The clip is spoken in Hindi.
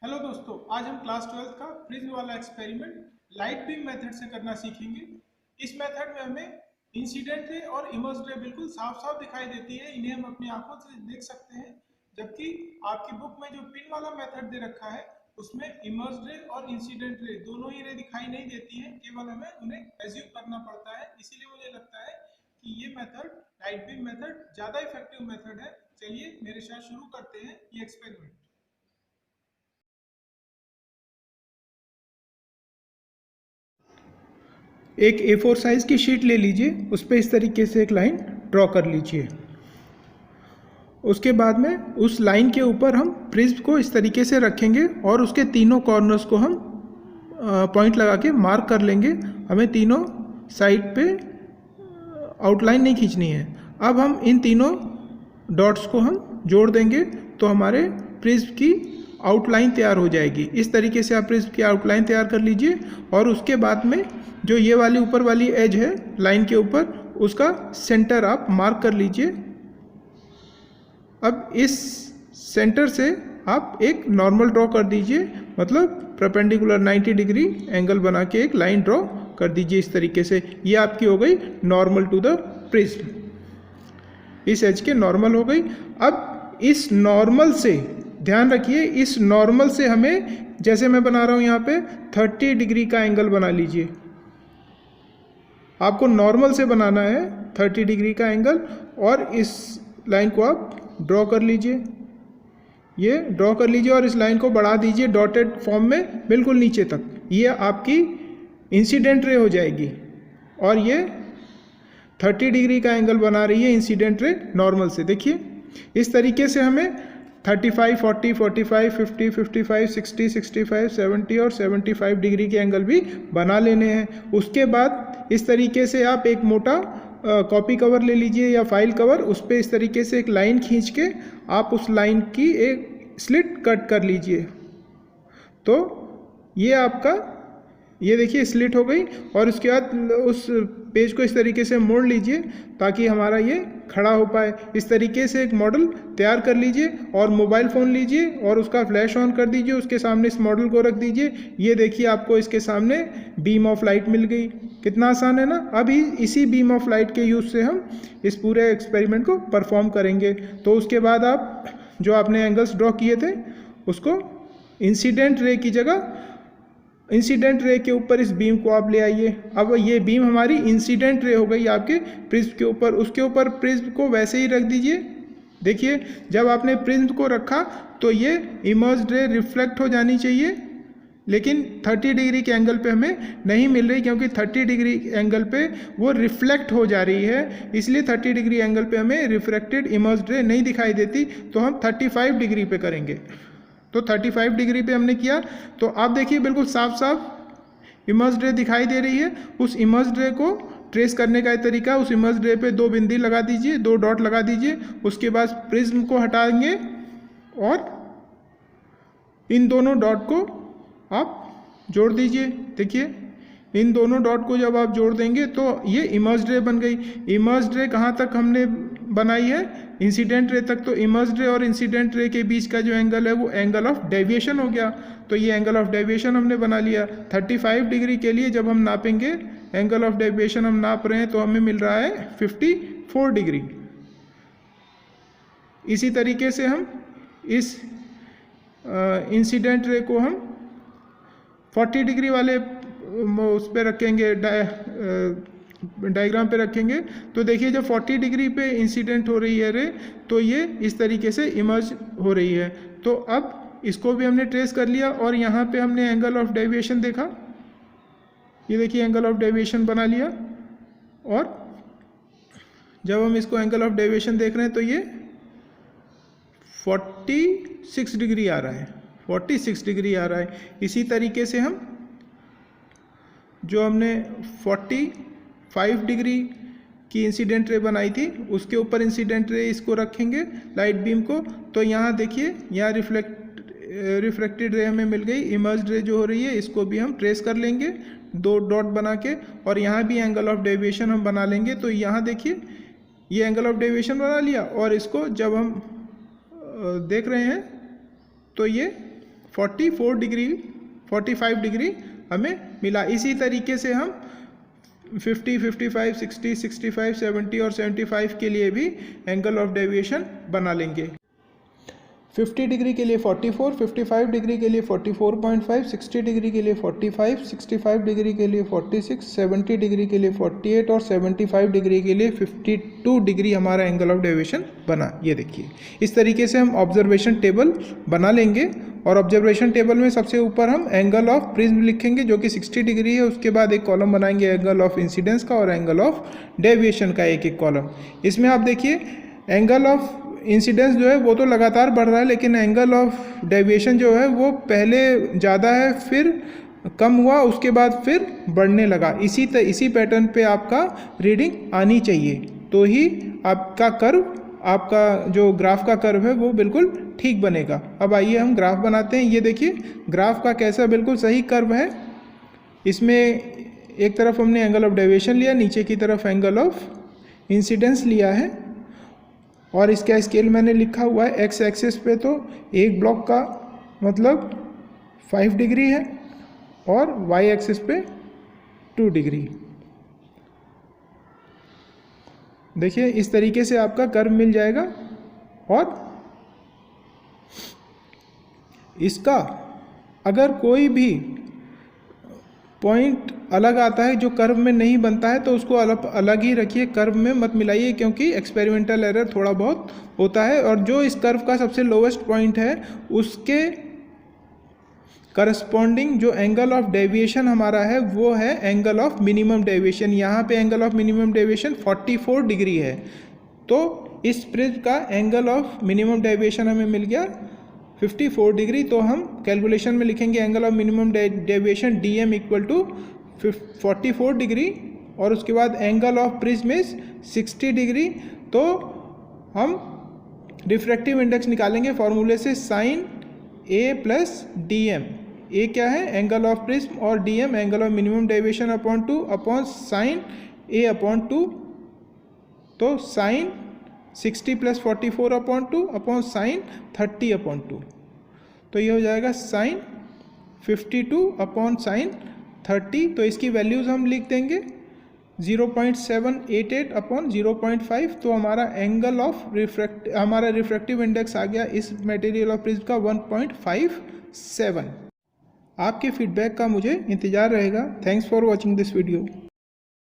हेलो दोस्तों, आज हम क्लास 12 का प्रिज्म वाला एक्सपेरिमेंट लाइट बीम मेथड से करना सीखेंगे। इस मेथड में हमें इंसिडेंट रे और इमर्स रे बिल्कुल साफ साफ दिखाई देती है, इन्हें हम अपनी आंखों से देख सकते हैं। जबकि आपकी बुक में जो पिन वाला मेथड दे रखा है उसमें इमर्स रे और इंसिडेंट रे दोनों ही रे दिखाई नहीं देती है, केवल हमें उन्हें एज्यूम करना पड़ता है। इसीलिए मुझे लगता है कि ये मेथड लाइट बीम मेथड ज़्यादा इफेक्टिव मेथड है। चलिए मेरे साथ शुरू करते हैं ये एक्सपेरिमेंट। एक A4 साइज की शीट ले लीजिए, उस पर इस तरीके से एक लाइन ड्रॉ कर लीजिए। उसके बाद में उस लाइन के ऊपर हम प्रिज्म को इस तरीके से रखेंगे और उसके तीनों कॉर्नर्स को हम पॉइंट लगा के मार्क कर लेंगे। हमें तीनों साइड पे आउटलाइन नहीं खींचनी है। अब हम इन तीनों डॉट्स को हम जोड़ देंगे तो हमारे प्रिज्म की आउटलाइन तैयार हो जाएगी। इस तरीके से आप प्रिज्म की आउटलाइन तैयार कर लीजिए और उसके बाद में जो ये वाली ऊपर वाली एज है लाइन के ऊपर, उसका सेंटर आप मार्क कर लीजिए। अब इस सेंटर से आप एक नॉर्मल ड्रॉ कर दीजिए, मतलब परपेंडिकुलर 90 डिग्री एंगल बना के एक लाइन ड्रॉ कर दीजिए इस तरीके से। ये आपकी हो गई नॉर्मल टू द प्रिज्म, इस एज के नॉर्मल हो गई। अब इस नॉर्मल से ध्यान रखिए, इस नॉर्मल से हमें, जैसे मैं बना रहा हूँ यहाँ पे 30 डिग्री का एंगल बना लीजिए। आपको नॉर्मल से बनाना है 30 डिग्री का एंगल और इस लाइन को आप ड्रॉ कर लीजिए। ये ड्रॉ कर लीजिए और इस लाइन को बढ़ा दीजिए डॉटेड फॉर्म में बिल्कुल नीचे तक। ये आपकी इंसिडेंट रे हो जाएगी और ये 30 डिग्री का एंगल बना रही है इंसिडेंट रे नॉर्मल से। देखिए इस तरीके से हमें 35, 40, 45, 50, 55, 60, 65, 70 और 75 डिग्री के एंगल भी बना लेने हैं। उसके बाद इस तरीके से आप एक मोटा कॉपी कवर ले लीजिए या फाइल कवर, उस पर इस तरीके से एक लाइन खींच के आप उस लाइन की एक स्लिट कट कर लीजिए। तो ये आपका, ये देखिए स्लिट हो गई। और उसके बाद उस पेज को इस तरीके से मोड़ लीजिए ताकि हमारा ये खड़ा हो पाए। इस तरीके से एक मॉडल तैयार कर लीजिए और मोबाइल फ़ोन लीजिए और उसका फ्लैश ऑन कर दीजिए, उसके सामने इस मॉडल को रख दीजिए। ये देखिए आपको इसके सामने बीम ऑफ लाइट मिल गई। कितना आसान है ना। अभी इसी बीम ऑफ लाइट के यूज़ से हम इस पूरे एक्सपेरिमेंट को परफॉर्म करेंगे। तो उसके बाद आप जो आपने एंगल्स ड्रॉ किए थे उसको इंसिडेंट रे की जगह, इंसिडेंट रे के ऊपर इस बीम को आप ले आइए। अब ये बीम हमारी इंसिडेंट रे हो गई आपके प्रिज्म के ऊपर। उसके ऊपर प्रिज्म को वैसे ही रख दीजिए। देखिए जब आपने प्रिज्म को रखा तो ये इमर्स्ड रे रिफ्लेक्ट हो जानी चाहिए, लेकिन 30 डिग्री के एंगल पे हमें नहीं मिल रही, क्योंकि 30 डिग्री एंगल पे वो रिफ्लेक्ट हो जा रही है। इसलिए 30 डिग्री एंगल पे हमें रिफ्लेक्टेड इमर्स्ड रे नहीं दिखाई देती। तो हम 35 डिग्री पे करेंगे। तो 35 डिग्री पे हमने किया तो आप देखिए बिल्कुल साफ साफ इमर्स्ड रे दिखाई दे रही है। उस इमर्स्ड रे को ट्रेस करने का एक तरीका, उस इमर्स्ड रे पे 2 बिंदी लगा दीजिए, 2 डॉट लगा दीजिए। उसके बाद प्रिज्म को हटाएंगे और इन दोनों डॉट को आप जोड़ दीजिए। देखिए इन दोनों डॉट को जब आप जोड़ देंगे तो ये इमर्स्ड रे बन गई। इमर्स्ड रे कहाँ तक हमने बनाई है? इंसिडेंट रे तक। तो इमर्स्ड रे और इंसिडेंट रे के बीच का जो एंगल है वो एंगल ऑफ डेविएशन हो गया। तो ये एंगल ऑफ डेविएशन हमने बना लिया। 35 डिग्री के लिए जब हम नापेंगे, एंगल ऑफ डेविएशन हम नाप रहे हैं तो हमें मिल रहा है 54 डिग्री। इसी तरीके से हम इस इंसिडेंट रे को हम 40 डिग्री वाले उस पे रखेंगे, डायग्राम पे रखेंगे। तो देखिए जब 40 डिग्री पे इंसिडेंट हो रही है रे, तो ये इस तरीके से इमर्ज हो रही है। तो अब इसको भी हमने ट्रेस कर लिया और यहाँ पे हमने एंगल ऑफ डेविएशन देखा। ये देखिए एंगल ऑफ डेविएशन बना लिया। और जब हम इसको एंगल ऑफ डेविएशन देख रहे हैं तो ये 46 डिग्री आ रहा है, 46 डिग्री आ रहा है। इसी तरीके से हम जो हमने 45 डिग्री की इंसिडेंट रे बनाई थी उसके ऊपर इंसिडेंट रे इसको रखेंगे, लाइट बीम को। तो यहाँ देखिए यहाँ रिफ्लेक्टेड रे हमें मिल गई। इमर्स्ड रे जो हो रही है इसको भी हम ट्रेस कर लेंगे 2 डॉट बना के, और यहाँ भी एंगल ऑफ डेविएशन हम बना लेंगे। तो यहाँ देखिए ये एंगल ऑफ डेविएशन बना लिया और इसको जब हम देख रहे हैं तो ये 44 डिग्री 45 डिग्री हमें मिला। इसी तरीके से हम 50, 55, 60, 65, 70 और 75 के लिए भी एंगल ऑफ डेविएशन बना लेंगे। 50 डिग्री के लिए 44, 55 डिग्री के लिए 44.5, 60 डिग्री के लिए 45, 65 डिग्री के लिए 46, 70 डिग्री के लिए 48 और 75 डिग्री के लिए 52 डिग्री हमारा एंगल ऑफ डेविएशन बना। ये देखिए, इस तरीके से हम ऑब्जर्वेशन टेबल बना लेंगे और ऑब्जर्वेशन टेबल में सबसे ऊपर हम एंगल ऑफ प्रिज्म लिखेंगे जो कि 60 डिग्री है। उसके बाद एक कॉलम बनाएंगे एंगल ऑफ इंसिडेंस का और एंगल ऑफ डेविएशन का एक एक कॉलम। इसमें आप देखिए एंगल ऑफ इंसिडेंस जो है वो तो लगातार बढ़ रहा है, लेकिन एंगल ऑफ डेविएशन जो है वो पहले ज़्यादा है, फिर कम हुआ, उसके बाद फिर बढ़ने लगा। इसी पैटर्न पे आपका रीडिंग आनी चाहिए, तो ही आपका कर्व, आपका जो ग्राफ का कर्व है वो बिल्कुल ठीक बनेगा। अब आइए हम ग्राफ बनाते हैं। ये देखिए ग्राफ का कैसा बिल्कुल सही कर्व है। इसमें एक तरफ हमने एंगल ऑफ डेविएशन लिया, नीचे की तरफ एंगल ऑफ इंसिडेंस लिया है और इसका स्केल मैंने लिखा हुआ है एक्स एक्सिस पे, तो एक ब्लॉक का मतलब 5 डिग्री है और वाई एक्सिस पे 2 डिग्री। देखिए इस तरीके से आपका कर्व मिल जाएगा और इसका अगर कोई भी पॉइंट अलग आता है जो कर्व में नहीं बनता है तो उसको अलग ही रखिए, कर्व में मत मिलाइए, क्योंकि एक्सपेरिमेंटल एरर थोड़ा बहुत होता है। और जो इस कर्व का सबसे लोवेस्ट पॉइंट है उसके करस्पॉन्डिंग जो एंगल ऑफ डेविएशन हमारा है वो है एंगल ऑफ मिनिमम डेविएशन। यहाँ पे angle of minimum deviation 44 degree है, तो इस प्रिज्म का एंगल ऑफ मिनिमम डेविएशन हमें मिल गया 54 डिग्री। तो हम कैलकुलेशन में लिखेंगे angle of minimum deviation DM equal to 44 degree और उसके बाद angle of prism is 60 degree. तो हम रिफ्रैक्टिव इंडेक्स निकालेंगे फॉर्मूले से sine A plus DM। A क्या है एंगल ऑफ प्रिज्म और DM angle of minimum deviation upon 2 upon sine A upon 2। तो sine 60 plus 44 upon 2 upon sine 30 upon 2, तो ये हो जाएगा साइन 52 अपॉन साइन 30। तो इसकी वैल्यूज़ हम लिख देंगे 0.788 अपॉन 0.5। तो हमारा एंगल ऑफ हमारा रिफ्रैक्टिव इंडेक्स आ गया इस मटेरियल ऑफ प्रिज्म का 1.57। आपके फीडबैक का मुझे इंतज़ार रहेगा। Thanks for watching this video.